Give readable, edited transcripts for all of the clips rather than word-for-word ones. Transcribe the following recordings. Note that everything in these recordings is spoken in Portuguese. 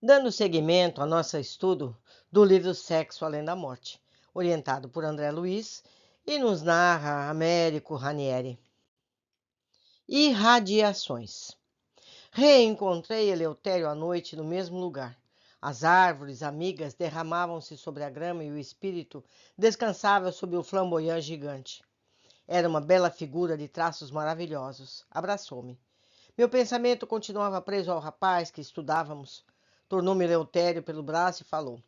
dando seguimento ao nosso estudo do livro Sexo Além da Morte, orientado por André Luiz, e nos narra Américo Ranieri. Irradiações. Reencontrei Eleutério à noite no mesmo lugar. As árvores amigas derramavam-se sobre a grama e o espírito descansava sob o flamboyant gigante. Era uma bela figura de traços maravilhosos. Abraçou-me. Meu pensamento continuava preso ao rapaz que estudávamos. Tornou-me Eleutério pelo braço e falou: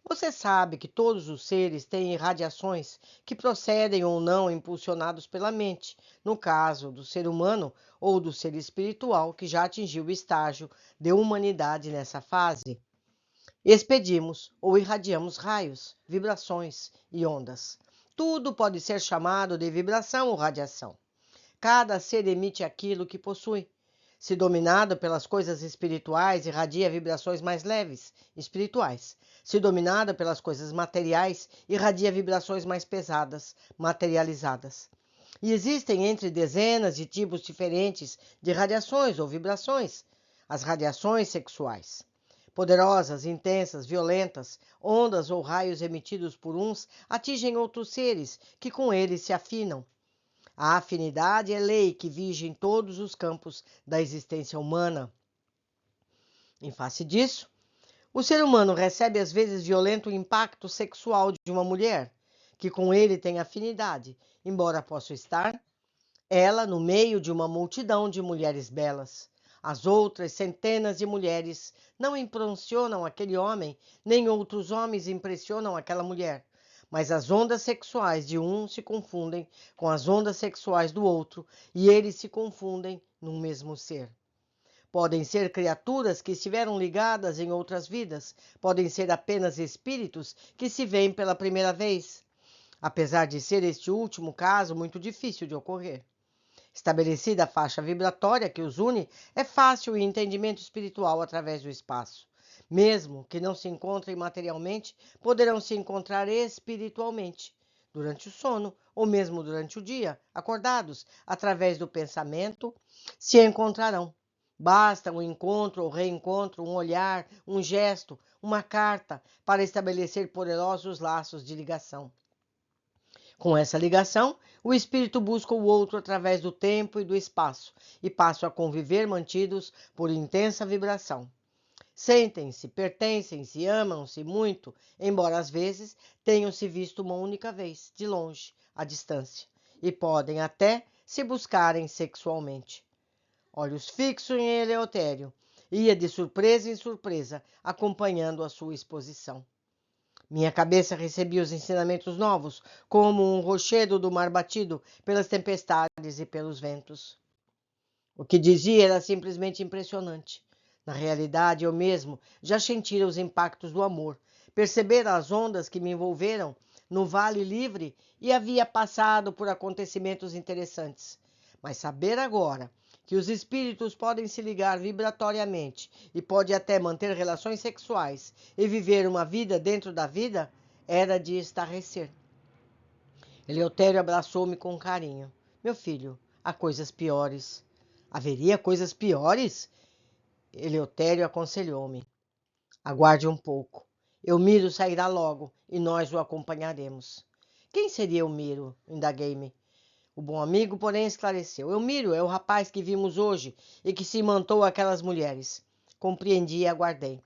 Você sabe que todos os seres têm irradiações que procedem ou não impulsionados pela mente, no caso do ser humano ou do ser espiritual que já atingiu o estágio de humanidade nessa fase. Expedimos ou irradiamos raios, vibrações e ondas. Tudo pode ser chamado de vibração ou radiação. Cada ser emite aquilo que possui. Se dominado pelas coisas espirituais, irradia vibrações mais leves, espirituais. Se dominado pelas coisas materiais, irradia vibrações mais pesadas, materializadas. E existem entre dezenas de tipos diferentes de radiações ou vibrações. As radiações sexuais. Poderosas, intensas, violentas, ondas ou raios emitidos por uns atingem outros seres, que com eles se afinam. A afinidade é lei que vige em todos os campos da existência humana. Em face disso, o ser humano recebe às vezes violento impacto sexual de uma mulher, que com ele tem afinidade, embora possa estar ela no meio de uma multidão de mulheres belas. As outras centenas de mulheres não impressionam aquele homem, nem outros homens impressionam aquela mulher. Mas as ondas sexuais de um se confundem com as ondas sexuais do outro, e eles se confundem num mesmo ser. Podem ser criaturas que estiveram ligadas em outras vidas, podem ser apenas espíritos que se veem pela primeira vez, apesar de ser este último caso muito difícil de ocorrer. Estabelecida a faixa vibratória que os une, é fácil o entendimento espiritual através do espaço. Mesmo que não se encontrem materialmente, poderão se encontrar espiritualmente, durante o sono ou mesmo durante o dia, acordados, através do pensamento, se encontrarão. Basta um encontro ou reencontro, um olhar, um gesto, uma carta, para estabelecer poderosos laços de ligação. Com essa ligação, o espírito busca o outro através do tempo e do espaço e passam a conviver mantidos por intensa vibração. Sentem-se, pertencem-se, amam-se muito, embora às vezes tenham se visto uma única vez, de longe, à distância, e podem até se buscarem sexualmente. Olhos fixos em Eleutério, ia de surpresa em surpresa, acompanhando a sua exposição. Minha cabeça recebia os ensinamentos novos, como um rochedo do mar batido pelas tempestades e pelos ventos. O que dizia era simplesmente impressionante. Na realidade, eu mesmo já sentira os impactos do amor, percebera as ondas que me envolveram no vale livre e havia passado por acontecimentos interessantes. Mas saber agora que os espíritos podem se ligar vibratoriamente e pode até manter relações sexuais e viver uma vida dentro da vida, era de estarrecer. Eleutério abraçou-me com carinho. Meu filho, há coisas piores. Haveria coisas piores? Eleutério aconselhou-me. Aguarde um pouco. Eumiro sairá logo e nós o acompanharemos. Quem seria Eumiro? Indaguei-me. O bom amigo, porém, esclareceu. Eumiro é o rapaz que vimos hoje e que se mantou àquelas mulheres. Compreendi e aguardei.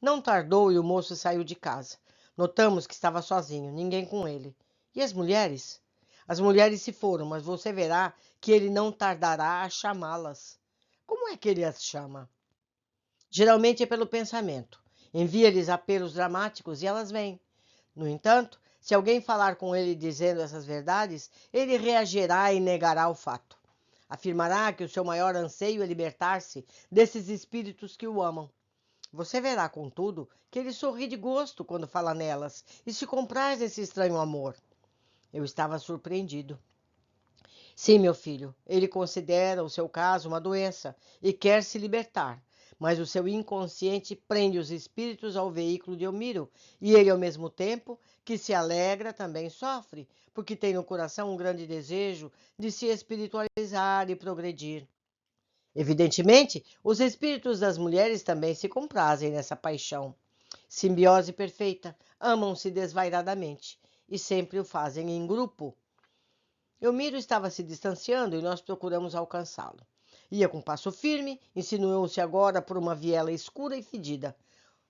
Não tardou e o moço saiu de casa. Notamos que estava sozinho, ninguém com ele. E as mulheres? As mulheres se foram, mas você verá que ele não tardará a chamá-las. Como é que ele as chama? Geralmente é pelo pensamento. Envia-lhes apelos dramáticos e elas vêm. No entanto, se alguém falar com ele dizendo essas verdades, ele reagirá e negará o fato. Afirmará que o seu maior anseio é libertar-se desses espíritos que o amam. Você verá, contudo, que ele sorri de gosto quando fala nelas e se compraz esse estranho amor. Eu estava surpreendido. Sim, meu filho, ele considera o seu caso uma doença e quer se libertar, mas o seu inconsciente prende os espíritos ao veículo de Eumiro, e ele, ao mesmo tempo que se alegra, também sofre, porque tem no coração um grande desejo de se espiritualizar e progredir. Evidentemente, os espíritos das mulheres também se comprazem nessa paixão. Simbiose perfeita, amam-se desvairadamente e sempre o fazem em grupo. Elmiro estava se distanciando e nós procuramos alcançá-lo. Ia com passo firme, insinuou-se agora por uma viela escura e fedida.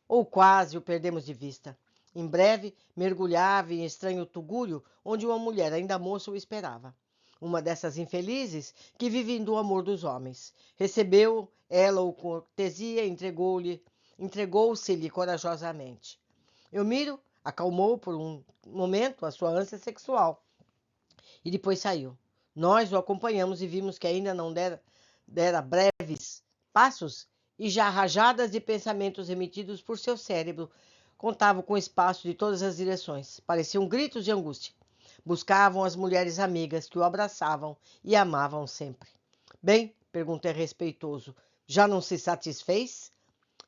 Ou quase o perdemos de vista. Em breve, mergulhava em estranho tugúrio, onde uma mulher ainda moça o esperava. Uma dessas infelizes que vivem do amor dos homens. Recebeu ela-o com cortesia, entregou-se-lhe corajosamente. Elmiro acalmou por um momento a sua ânsia sexual e depois saiu. Nós o acompanhamos e vimos que ainda não dera breves passos e já rajadas de pensamentos emitidos por seu cérebro contavam com espaço de todas as direções. Pareciam gritos de angústia. Buscavam as mulheres amigas que o abraçavam e amavam sempre. Bem, perguntei respeitoso, já não se satisfez?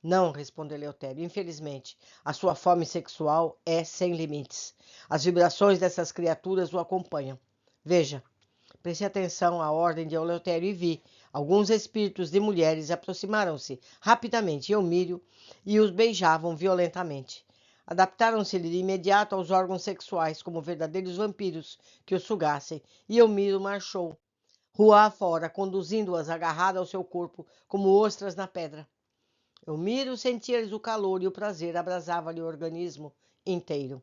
Não, respondeu Eleutério, infelizmente, a sua fome sexual é sem limites. As vibrações dessas criaturas o acompanham. Veja, preste atenção à ordem de Eleutério e vi. Alguns espíritos de mulheres aproximaram-se rapidamente de Eumírio e os beijavam violentamente. Adaptaram-se-lhe de imediato aos órgãos sexuais, como verdadeiros vampiros que o sugassem, e Eumírio marchou, rua afora, conduzindo-as agarrada ao seu corpo, como ostras na pedra. Eumírio sentia-lhes o calor e o prazer abrasava-lhe o organismo inteiro.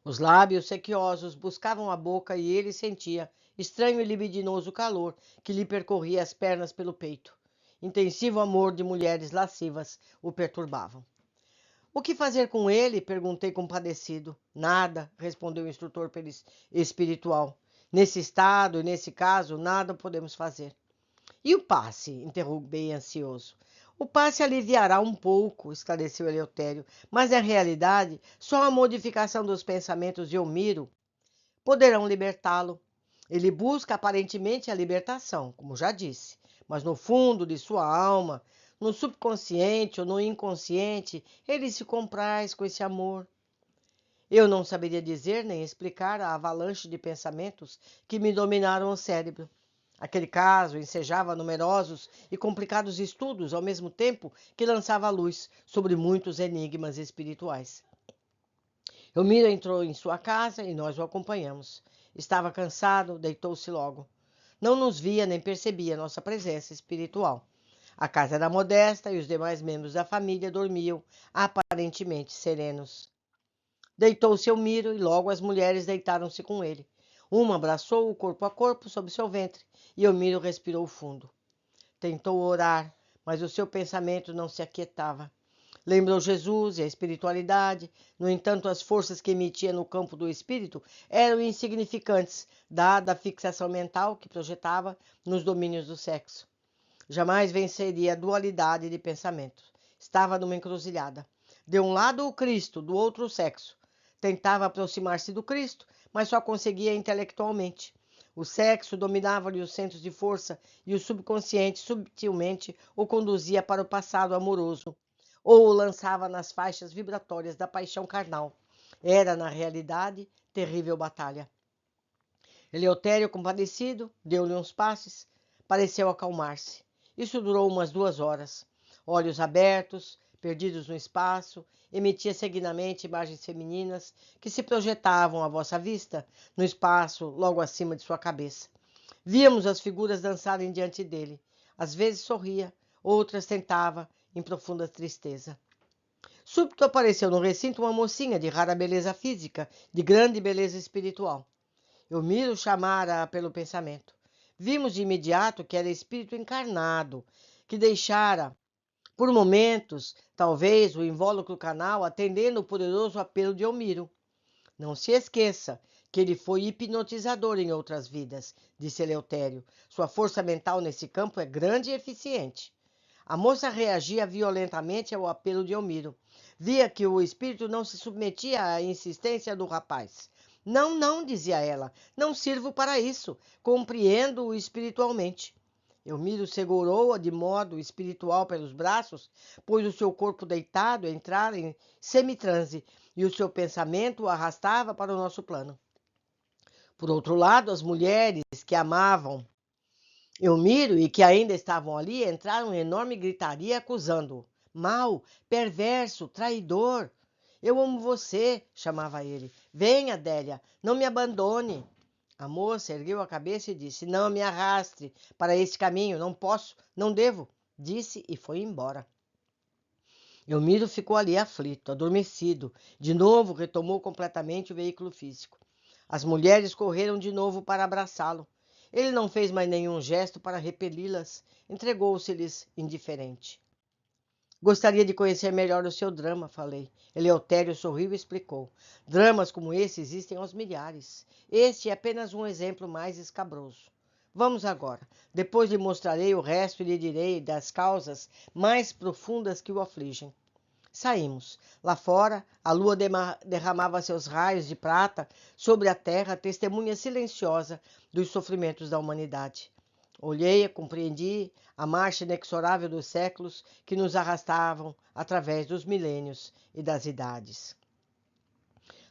Os lábios sequiosos buscavam a boca e ele sentia estranho e libidinoso calor que lhe percorria as pernas pelo peito. Intensivo amor de mulheres lascivas o perturbavam. O que fazer com ele? Perguntei compadecido. Nada, respondeu o instrutor espiritual. Nesse estado e nesse caso, nada podemos fazer. E o passe? Interroguei ansioso. O passe aliviará um pouco, esclareceu Eleutério, mas na realidade só a modificação dos pensamentos de Eumiro poderão libertá-lo. Ele busca aparentemente a libertação, como já disse, mas no fundo de sua alma, no subconsciente ou no inconsciente, ele se compraz com esse amor. Eu não saberia dizer nem explicar a avalanche de pensamentos que me dominaram o cérebro. Aquele caso ensejava numerosos e complicados estudos, ao mesmo tempo que lançava luz sobre muitos enigmas espirituais. Elmiro entrou em sua casa e nós o acompanhamos. Estava cansado, deitou-se logo. Não nos via nem percebia nossa presença espiritual. A casa era modesta e os demais membros da família dormiam aparentemente serenos. Deitou-se Elmiro e logo as mulheres deitaram-se com ele. Uma abraçou-o corpo a corpo sob seu ventre e Elmiro respirou fundo. Tentou orar, mas o seu pensamento não se aquietava. Lembrou Jesus e a espiritualidade, no entanto as forças que emitia no campo do espírito eram insignificantes, dada a fixação mental que projetava nos domínios do sexo. Jamais venceria a dualidade de pensamento. Estava numa encruzilhada. De um lado o Cristo, do outro o sexo. Tentava aproximar-se do Cristo, mas só conseguia intelectualmente. O sexo dominava-lhe os centros de força e o subconsciente subtilmente o conduzia para o passado amoroso, ou o lançava nas faixas vibratórias da paixão carnal. Era, na realidade, terrível batalha. Eleutério, compadecido, deu-lhe uns passes, pareceu acalmar-se. Isso durou umas 2 horas. Olhos abertos, perdidos no espaço, emitia seguidamente imagens femininas que se projetavam à vossa vista no espaço logo acima de sua cabeça. Víamos as figuras dançarem diante dele. Às vezes sorria, outras tentava, em profunda tristeza. Súbito apareceu no recinto uma mocinha de rara beleza física, de grande beleza espiritual. Elmiro chamara pelo pensamento. Vimos de imediato que era espírito encarnado, que deixara por momentos, talvez, o invólucro canal atendendo o poderoso apelo de Elmiro. Não se esqueça que ele foi hipnotizador em outras vidas, disse Eleutério. Sua força mental nesse campo é grande e eficiente. A moça reagia violentamente ao apelo de Elmiro. Via que o espírito não se submetia à insistência do rapaz. Não, não, dizia ela, não sirvo para isso. Compreendo-o espiritualmente. Elmiro segurou-a de modo espiritual pelos braços, pôs o seu corpo deitado entrara em semitranse e o seu pensamento o arrastava para o nosso plano. Por outro lado, as mulheres que amavam Elmiro e que ainda estavam ali entraram em enorme gritaria acusando-o. Mau, perverso, traidor. Eu amo você, chamava ele. Venha, Adélia, não me abandone. A moça ergueu a cabeça e disse: Não me arraste para este caminho, não posso, não devo. Disse e foi embora. Elmiro ficou ali aflito, adormecido. De novo retomou completamente o veículo físico. As mulheres correram de novo para abraçá-lo. Ele não fez mais nenhum gesto para repeli-las. Entregou-se-lhes indiferente. Gostaria de conhecer melhor o seu drama, falei. Eleutério sorriu e explicou. Dramas como esse existem aos milhares. Este é apenas um exemplo mais escabroso. Vamos agora. Depois lhe mostrarei o resto e lhe direi das causas mais profundas que o afligem. Saímos. Lá fora, a lua derramava seus raios de prata sobre a terra, testemunha silenciosa dos sofrimentos da humanidade. Olhei e compreendi a marcha inexorável dos séculos que nos arrastavam através dos milênios e das idades.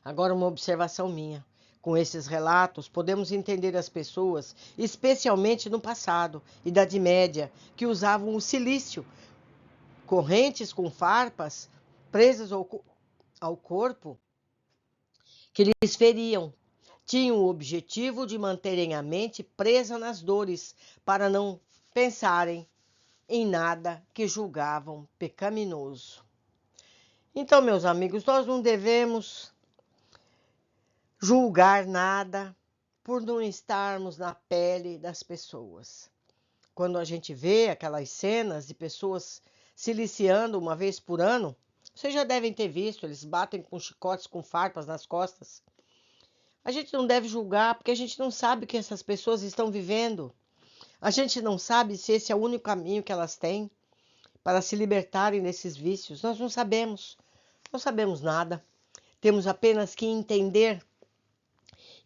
Agora, uma observação minha. Com esses relatos, podemos entender as pessoas, especialmente no passado, Idade Média, que usavam o silício, correntes com farpas presas ao corpo, que lhes feriam. Tinham o objetivo de manterem a mente presa nas dores, para não pensarem em nada que julgavam pecaminoso. Então, meus amigos, nós não devemos julgar nada por não estarmos na pele das pessoas. Quando a gente vê aquelas cenas de pessoas siliciando uma vez por ano, vocês já devem ter visto, eles batem com chicotes, com farpas nas costas. A gente não deve julgar porque a gente não sabe o que essas pessoas estão vivendo. A gente não sabe se esse é o único caminho que elas têm para se libertarem desses vícios. Nós não sabemos. Não sabemos nada. Temos apenas que entender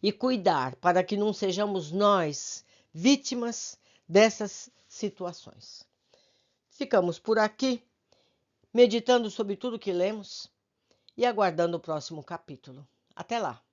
e cuidar para que não sejamos nós vítimas dessas situações. Ficamos por aqui, meditando sobre tudo que lemos e aguardando o próximo capítulo. Até lá!